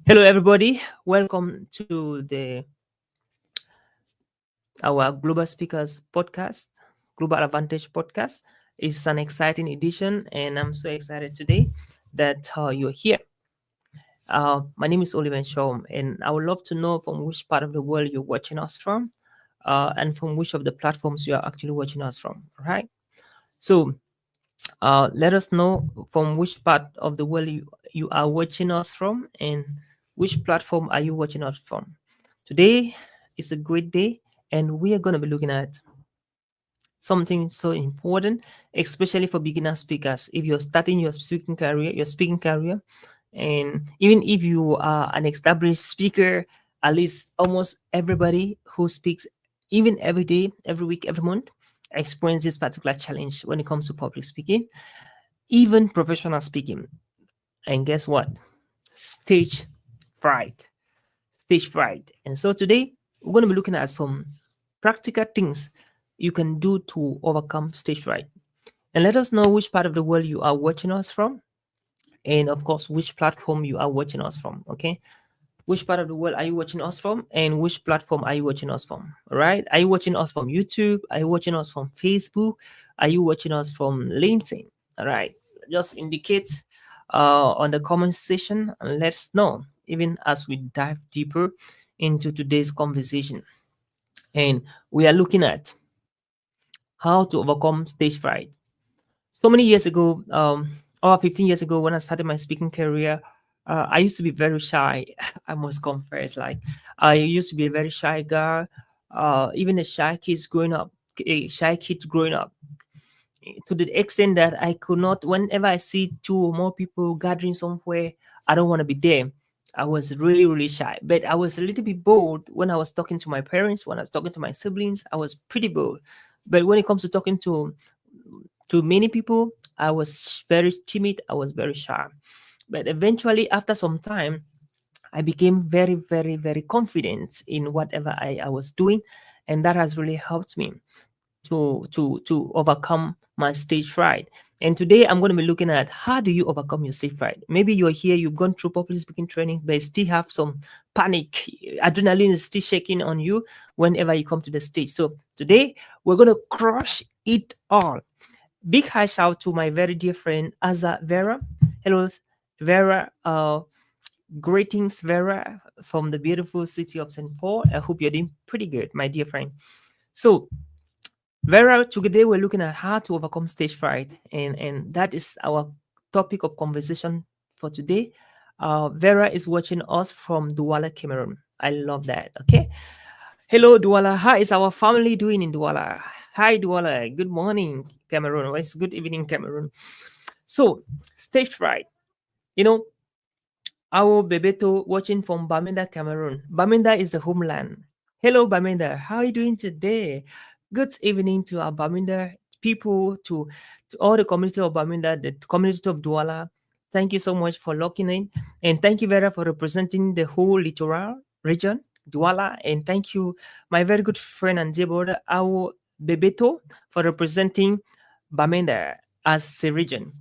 Hello, everybody. Welcome to the our Global Speakers podcast, Global Advantage podcast. It's an exciting edition, and I'm so excited today that you're here. My name is Oliver Shom, and I would love to know from which part of the world you're watching us from, and from which of the platforms you are actually watching us from. All right. So let us know from which part of the world you are watching us from, and which platform are you watching us from. Today is a great day, and we are going to be looking at something so important, especially for beginner speakers. If you're starting your speaking career, and even if you are an established speaker, at least almost everybody who speaks, even every day, every week, every month, experience this particular challenge when it comes to public speaking, even professional speaking. And guess what? Stage fright. Stage fright. And so today we're going to be looking at some practical things you can do to overcome stage fright. And let us know which part of the world you are watching us from, and of course, which platform you are watching us from. Okay. Which part of the world are you watching us from, and which platform are you watching us from? All right. Are you watching us from YouTube? Are you watching us from Facebook? Are you watching us from LinkedIn? All right. Just indicate on the comment section and let us know, even as we dive deeper into today's conversation. And we are looking at how to overcome stage fright. So many years ago, about 15 years ago, when I started my speaking career, I used to be very shy. I must confess, like I used to be a very shy guy. Even a shy kids growing up, to the extent that I could not. Whenever I see two or more people gathering somewhere, I don't want to be there. I was really, really shy, but I was a little bit bold when I was talking to my parents. When I was talking to my siblings, I was pretty bold. But when it comes to talking to many people, I was very timid. I was very shy. But eventually, after some time, I became very, very, very confident in whatever I was doing. And that has really helped me to overcome my stage fright. And today I'm going to be looking at how do you overcome your stage fright. Maybe you're here, you've gone through public speaking training, but you still have some panic. Adrenaline is still shaking on you whenever you come to the stage. So today we're going to crush it all. Big high shout to my very dear friend Aza Vera. Hello, Vera. Greetings, Vera, from the beautiful city of St. Paul. I hope you're doing pretty good, my dear friend. So, Vera, today we're looking at how to overcome stage fright, and that is our topic of conversation for today. Vera is watching us from Douala, Cameroon. I love that. Okay. Hello, Douala. How is our family doing in Douala? Hi, Douala. Good morning, Cameroon. Or it's good evening, Cameroon. So, stage fright. You know, our Bebeto watching from Bamenda, Cameroon. Bamenda is the homeland. Hello, Bamenda. How are you doing today? Good evening to our Bamenda people, to all the community of Bamenda, the community of Douala. Thank you so much for locking in. And thank you, Vera, for representing the whole littoral region, Douala. And thank you, my very good friend and dear brother, our Bebeto, for representing Bamenda as a region.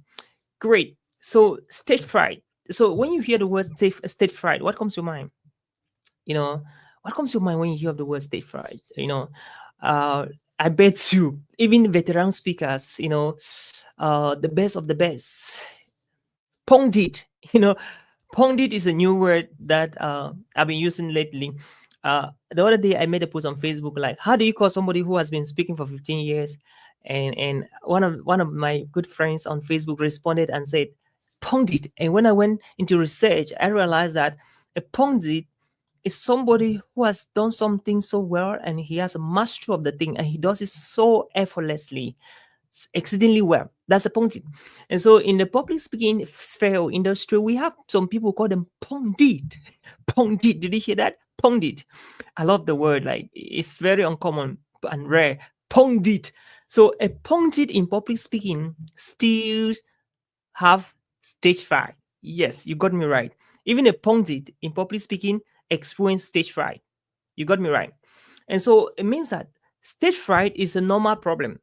Great. So, stage fright. So, when you hear the word stage fright, what comes to your mind? You know, what comes to your mind when you hear the word stage fright? Uh, I bet you, even veteran speakers, the best of the best, ponged. You know, ponged is a new word that I've been using lately. The other day, I made a post on Facebook like, "How do you call somebody who has been speaking for 15 years?" And one of my good friends on Facebook responded and said, "Pundit." And when I went into research, I realized that a pundit is somebody who has done something so well, and he has a mastery of the thing, and he does it so effortlessly, exceedingly well. That's a pundit. And so in the public speaking sphere or industry, we have some people call them pundit. Pundit. Did you hear that? Pundit. I love the word. Like, it's very uncommon and rare. Pundit. So a pundit in public speaking still have stage fright. Yes, you got me right. Even a pundit in public speaking experience stage fright. You got me right. And so it means that stage fright is a normal problem.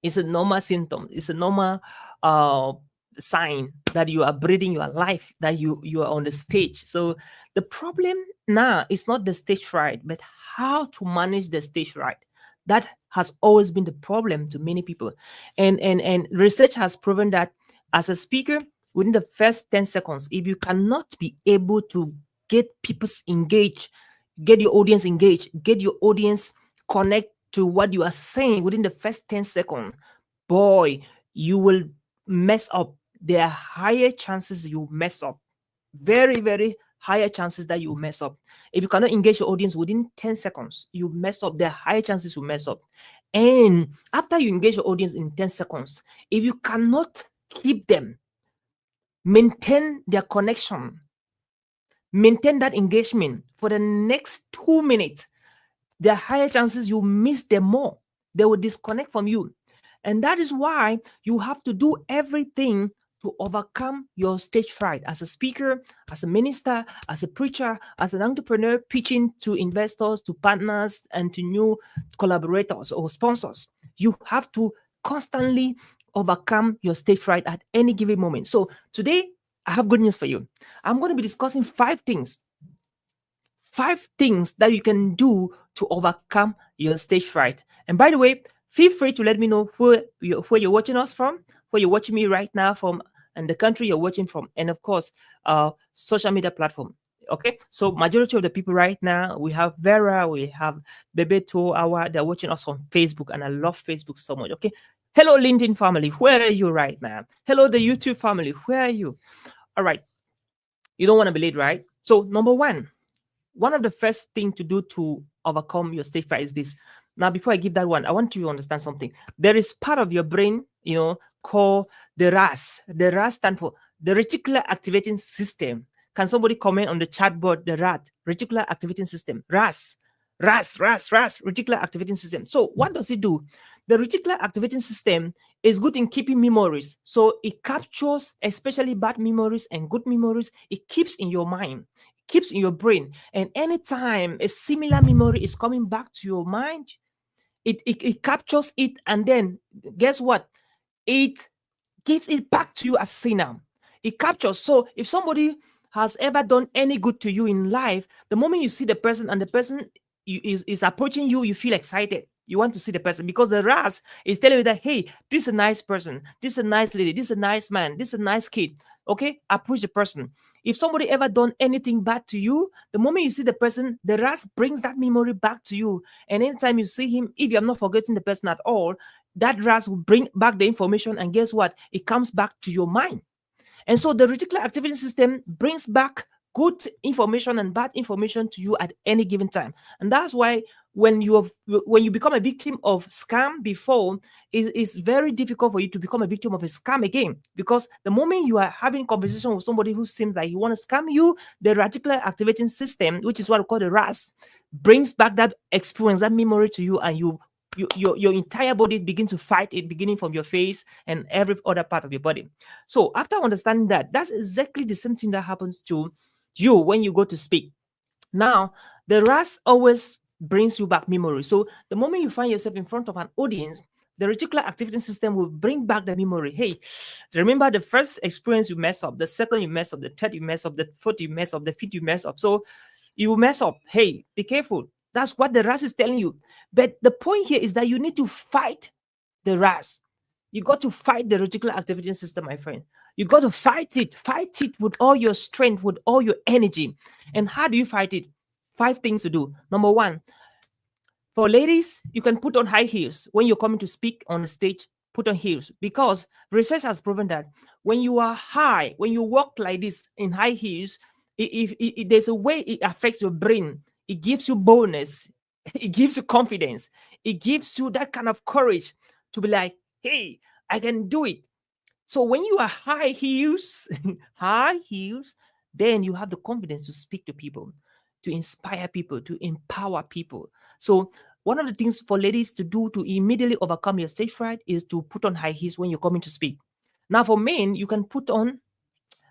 It's a normal symptom. It's a normal uh, sign that you are breathing your life, that you are on the stage. So the problem now is not the stage fright, but how to manage the stage fright. That has always been the problem to many people. And research has proven that as a speaker, within the first 10 seconds, if you cannot be able to get people engaged, get your audience engaged, get your audience connect to what you are saying within the first 10 seconds, boy, you will mess up. There are higher chances you mess up. Very, very higher chances that you mess up. If you cannot engage your audience within 10 seconds, you mess up. There are higher chances you mess up. And after you engage your audience in 10 seconds, if you cannot keep them, maintain their connection, maintain that engagement for the next 2 minutes, there are higher chances you miss them more. They will disconnect from you. And that is why you have to do everything to overcome your stage fright as a speaker, as a minister, as a preacher, as an entrepreneur, pitching to investors, to partners, and to new collaborators or sponsors. You have to constantly overcome your stage fright at any given moment. So today, I have good news for you. I'm going to be discussing 5 things that you can do to overcome your stage fright. And by the way, feel free to let me know where you're watching us from, where you're watching me right now from, and the country you're watching from, and of course, social media platform. Okay, so majority of the people right now, we have Vera, we have Bebeto, they're watching us on Facebook, and I love Facebook so much. Okay, hello LinkedIn family, where are you right now? Hello the YouTube family, where are you? All right, you don't want to be late, right? So number one of the first thing to do to overcome your stage fright is this. Now, before I give that one, I want you to understand something. There is part of your brain, called the RAS. The RAS stands for the reticular activating system. Can somebody comment on the chat board the RAT, reticular activating system? RAS, reticular activating system. So what does it do? The reticular activating system is good in keeping memories. So it captures especially bad memories and good memories. It keeps in your mind, keeps in your brain. And anytime a similar memory is coming back to your mind, it captures it, and then guess what? It gives it back to you as signal. It captures. So if somebody has ever done any good to you in life, the moment you see the person and the person is approaching you, you feel excited. You want to see the person because the RAS is telling you that, hey, this is a nice person, this is a nice lady, this is a nice man, this is a nice kid. Okay, approach the person. If somebody ever done anything bad to you, the moment you see the person, the RAS brings that memory back to you. And anytime you see him, if you're not forgetting the person at all, that RAS will bring back the information, and guess what? It comes back to your mind. And so the reticular activating system brings back good information and bad information to you at any given time. And that's why when you become a victim of scam before, it's very difficult for you to become a victim of a scam again. Because the moment you are having conversation with somebody who seems like he want to scam you, the reticular activating system, which is what we call the RAS, brings back that experience, that memory to you, and your entire body begins to fight it, beginning from your face and every other part of your body. So after understanding that, that's exactly the same thing that happens to you when you go to speak. Now, the RAS always brings you back memory. So the moment you find yourself in front of an audience, the reticular activating system will bring back the memory. Hey, remember the first experience you mess up, the second you mess up, the third you mess up, the fourth you mess up, the fifth you mess up. So you mess up. Hey, be careful. That's what the RAS is telling you. But the point here is that you need to fight the RAS. You got to fight the reticular activating system, my friend. You got to fight it with all your strength, with all your energy. And how do you fight it? 5 things to do. Number 1, for ladies, you can put on high heels when you're coming to speak on the stage. Put on heels, because research has proven that when you are high, when you walk like this in high heels, there's a way it affects your brain. It gives you boldness, it gives you confidence, it gives you that kind of courage to be like, hey, I can do it. So when you are high heels, high heels, then you have the confidence to speak to people, to inspire people, to empower people. So one of the things for ladies to do to immediately overcome your stage fright is to put on high heels when you're coming to speak. Now for men, you can put on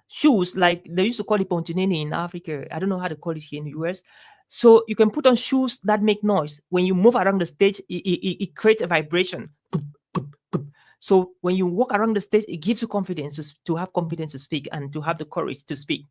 shoes like they used to call it pontinini in Africa. I don't know how to call it here in the US. So you can put on shoes that make noise. When you move around the stage, it creates a vibration. So when you walk around the stage, it gives you confidence to have confidence to speak and to have the courage to speak.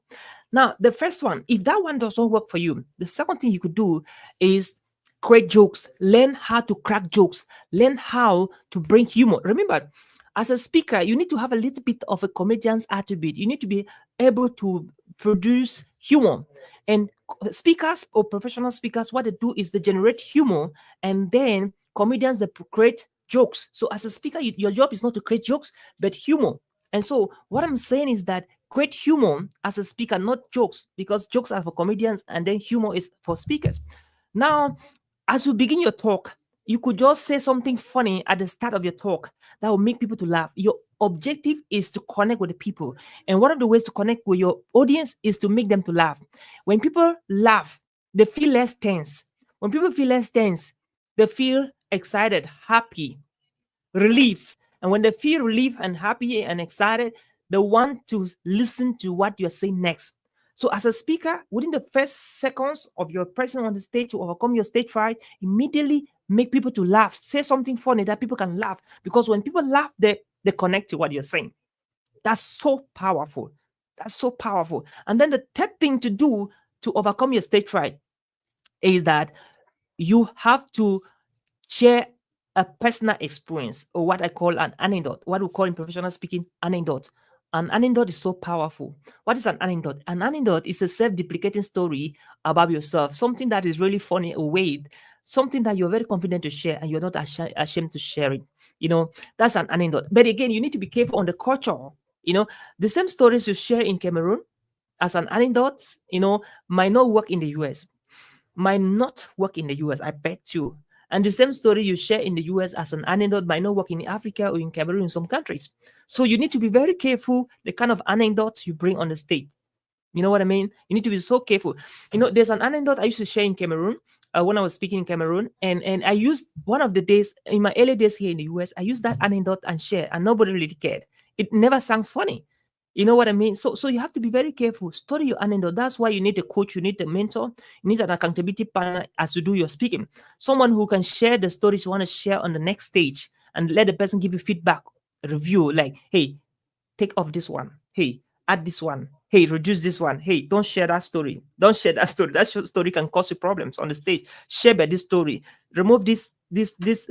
Now, the first one, if that one does not work for you, the second thing you could do is create jokes, learn how to crack jokes, learn how to bring humor. Remember, as a speaker, you need to have a little bit of a comedian's attribute. You need to be able to produce humor. And speakers or professional speakers, what they do is they generate humor, and then comedians they create jokes. So as a speaker, your job is not to create jokes, but humor. And so what I'm saying is that create humor as a speaker, not jokes, because jokes are for comedians and then humor is for speakers. Now, as you begin your talk, you could just say something funny at the start of your talk that will make people to laugh. Your objective is to connect with the people. And one of the ways to connect with your audience is to make them to laugh. When people laugh, they feel less tense. When people feel less tense, they feel excited, happy, relief. And when they feel relief and happy and excited, they want to listen to what you're saying next. So, as a speaker, within the first seconds of your presence on the stage to overcome your stage fright, immediately make people to laugh. Say something funny that people can laugh. Because when people laugh, they connect to what you're saying. That's so powerful. That's so powerful. And then the third thing to do to overcome your stage fright is that you have to share a personal experience, or what I call an anecdote, what we call in professional speaking anecdote. An anecdote is so powerful. What is an anecdote? An anecdote is a self-deprecating story about yourself, something that is really funny or weird, something that you're very confident to share and you're not ashamed to share it. That's an anecdote. But again, you need to be careful on the culture. The same stories you share in Cameroon as an anecdote, might not work in the US, might not work in the US, I bet you. And the same story you share in the US as an anecdote might not work in Africa or in Cameroon in some countries. So you need to be very careful the kind of anecdotes you bring on the stage. You know what I mean? You need to be so careful. There's an anecdote I used to share in Cameroon when I was speaking in Cameroon, and I used one of the days in my early days here in the US. I used that anecdote and share, and nobody really cared. It never sounds funny. You know what I mean? So you have to be very careful. Study your anecdote. That's why you need a coach, you need a mentor, you need an accountability partner as you do your speaking. Someone who can share the stories you want to share on the next stage and let the person give you feedback, review, like, hey, take off this one. Hey, add this one. Hey, reduce this one. Hey, don't share that story. Don't share that story. That story can cause you problems on the stage. Share by this story. Remove this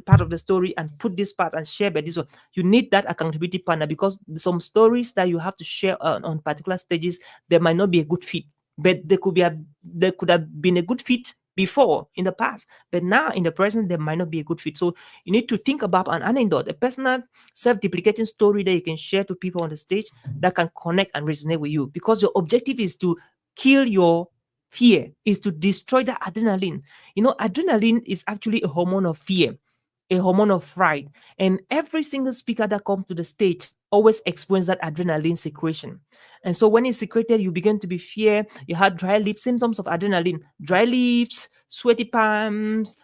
part of the story and put this part and share by this one. You need that accountability partner, because some stories that you have to share on particular stages, there might not be a good fit, but there could have been a good fit before in the past, but now in the present there might not be a good fit. So you need to think about an anecdote, a personal self-deprecating story that you can share to people on the stage that can connect and resonate with you, because your objective is to kill your fear, is to destroy the adrenaline. Adrenaline is actually a hormone of fear, a hormone of fright, and every single speaker that comes to the stage always experience that adrenaline secretion. And so when it's secreted, you begin to be fear. You have dry lips, symptoms of adrenaline, dry lips, sweaty palms,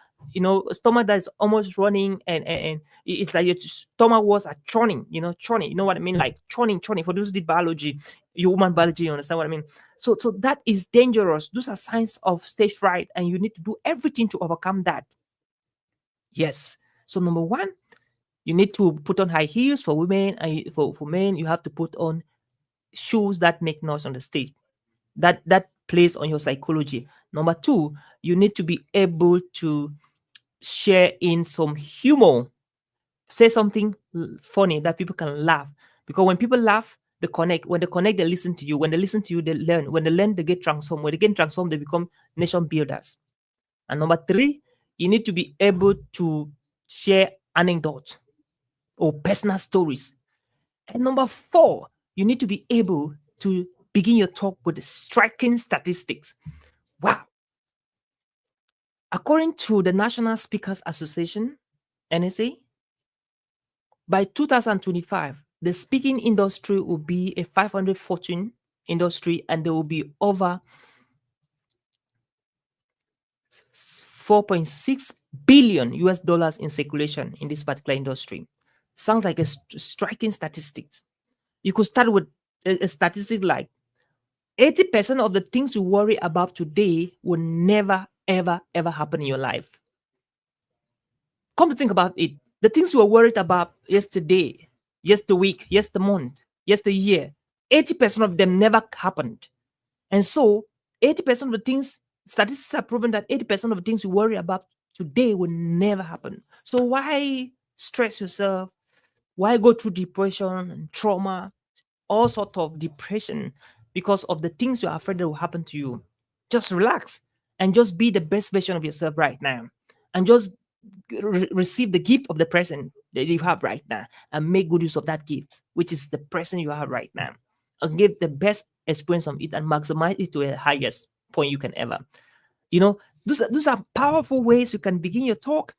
stomach that is almost running, and it's like your stomach walls are churning, churning. You know what I mean? Like churning. For those who did biology, human biology, you understand what I mean? So that is dangerous. Those are signs of stage fright, and you need to do everything to overcome that. Yes. So number one, you need to put on high heels for women, and for men, you have to put on shoes that make noise on the stage. That plays on your psychology. Number two, you need to be able to share in some humor. Say something funny that people can laugh. Because when people laugh, they connect. When they connect, they listen to you. When they listen to you, they learn. When they learn, they get transformed. When they get transformed, they become nation builders. And number three, you need to be able to share anecdotes or personal stories. And number four, you need to be able to begin your talk with striking statistics. Wow. According to the National Speakers Association, NSA, by 2025, the speaking industry will be a 500 fortune industry, and there will be over 4.6 billion US dollars in circulation in this particular industry. Sounds like a striking statistics. You could start with a statistic like 80% of the things you worry about today will never, ever, ever happen in your life. Come to think about it. The things you were worried about yesterday, yes the week, yes the month, yes the year. 80% of them never happened. And so 80% of the things, statistics have proven that 80% of the things you worry about today will never happen. So why stress yourself? Why go through depression and trauma, all sort of depression because of the things you're afraid that will happen to you? Just relax and just be the best version of yourself right now. And just receive the gift of the present that you have right now and make good use of that gift, which is the present you have right now. And give the best experience of it and maximize it to the highest point you can ever. You know, those are powerful ways you can begin your talk.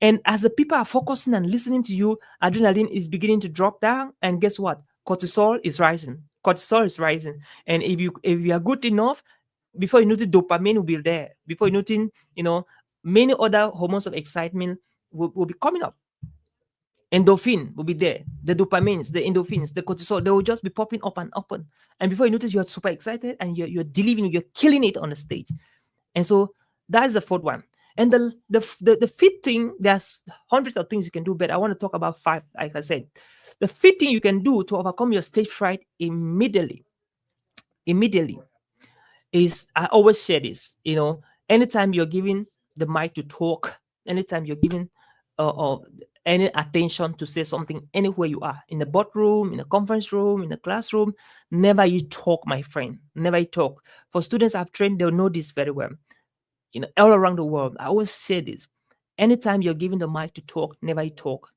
And as the people are focusing and listening to you, adrenaline is beginning to drop down. And guess what? Cortisol is rising. Cortisol is rising. And if you are good enough, before you notice, dopamine will be there. Before you notice, you know, many other hormones of excitement will be coming up. Endorphin will be there. The dopamines, the endorphins, the cortisol, they will just be popping up and up. And before you notice, you're super excited and you're delivering, you're killing it on the stage. And so that is the fourth one. And the fifth thing, there's hundreds of things you can do, but I want to talk about five, like I said. The fifth thing you can do to overcome your stage fright immediately is, I always share this, anytime you're giving the mic to talk, anytime you're giving any attention to say something, anywhere you are, in the boardroom, in a conference room, in a classroom, never you talk, my friend. Never you talk. For students I've trained, they'll know this very well. All around the world, I always say this. Anytime you're giving the mic to talk, never you talk.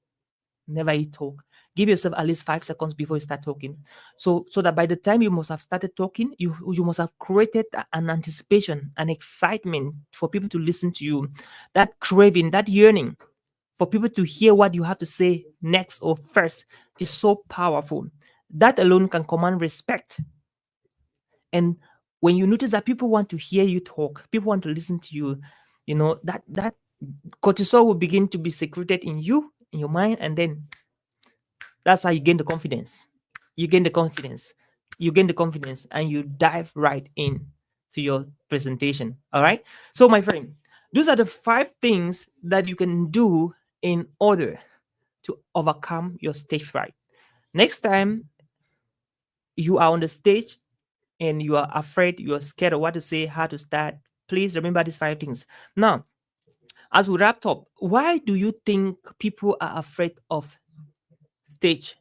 Never you talk. Give yourself at least 5 seconds before you start talking. So that by the time you must have started talking, you must have created an anticipation, an excitement for people to listen to you. That craving, that yearning for people to hear what you have to say next or first is so powerful. That alone can command respect. And when you notice that people want to hear you talk, people want to listen to you, that cortisol will begin to be secreted in you, in your mind, and then that's how you gain the confidence. You gain the confidence. You gain the confidence, and you dive right in to your presentation. All right. So, my friend, those are the 5 things that you can do in order to overcome your stage fright. Next time you are on the stage and you are afraid, you are scared of what to say, how to start, please remember these 5 things. Now, as we wrap up, why do you think people are afraid of stage?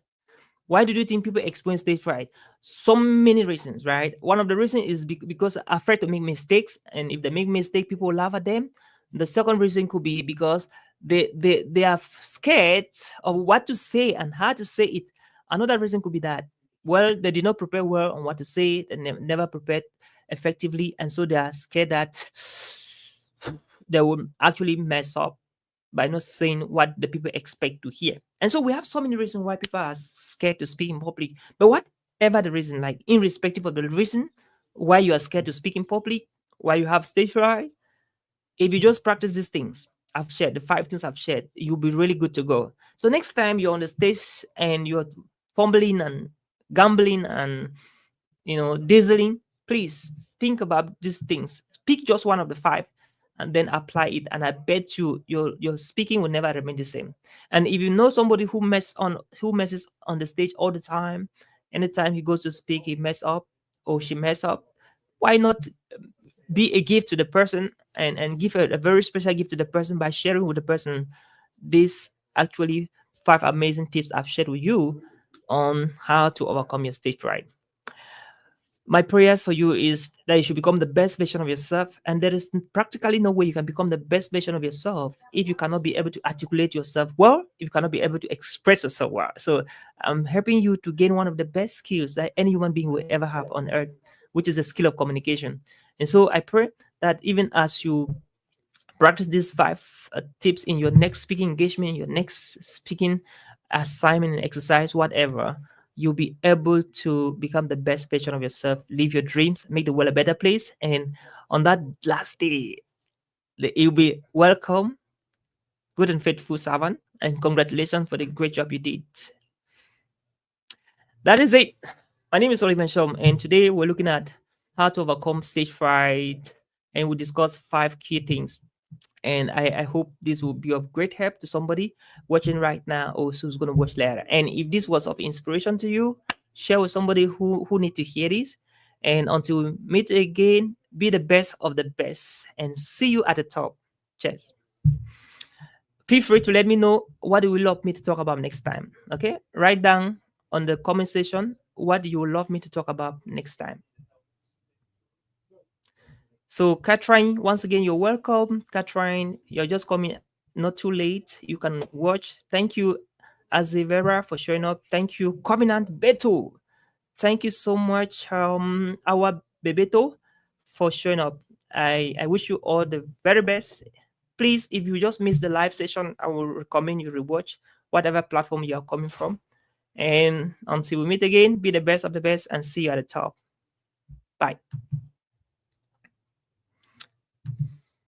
Why do you think people experience stage fright? So many reasons, right? One of the reasons is because they're afraid to make mistakes, and if they make mistake, people will laugh at them. The second reason could be because they are scared of what to say and how to say it. Another reason could be that, well, they did not prepare well on what to say. They never prepared effectively, and so they are scared that they will actually mess up by not saying what the people expect to hear. And so we have so many reasons why people are scared to speak in public. But whatever the reason, like irrespective of the reason why you are scared to speak in public, why you have stage fright, if you just practice these things I've shared, the 5 things I've shared, you'll be really good to go. So next time you're on the stage and you're fumbling and gambling and dazzling, please think about these things. Pick just one of the 5 and then apply it, and I bet you your speaking will never remain the same. And if you know somebody who messes on the stage all the time, anytime he goes to speak he mess up or she mess up, why not be a gift to the person and give a very special gift to the person by sharing with the person these actually 5 amazing tips I've shared with you on how to overcome your stage fright. My prayers for you is that you should become the best version of yourself. And there is practically no way you can become the best version of yourself if you cannot be able to articulate yourself well, if you cannot be able to express yourself well. So I'm helping you to gain one of the best skills that any human being will ever have on earth, which is the skill of communication. And so I pray that even as you practice these 5 tips in your next speaking engagement, your next speaking assignment and exercise, whatever, you'll be able to become the best version of yourself, live your dreams, make the world a better place. And on that last day, you'll be welcome, good and faithful servant, and congratulations for the great job you did. That is it. My name is Oliver Shom, and today we're looking at how to overcome stage fright, and we discuss 5 key things. And I hope this will be of great help to somebody watching right now or who's going to watch later. And if this was of inspiration to you, share with somebody who need to hear this. And until we meet again, be the best of the best and see you at the top. Cheers. Feel free to let me know what you would love me to talk about next time. Okay, write down on the comment section what you would love me to talk about next time. So, Catherine, once again, you're welcome. Catherine, you're just coming not too late. You can watch. Thank you, Azevera, for showing up. Thank you, Covenant Beto. Thank you so much, our Bebeto, for showing up. I wish you all the very best. Please, if you just missed the live session, I will recommend you rewatch whatever platform you are coming from. And until we meet again, be the best of the best and see you at the top. Bye.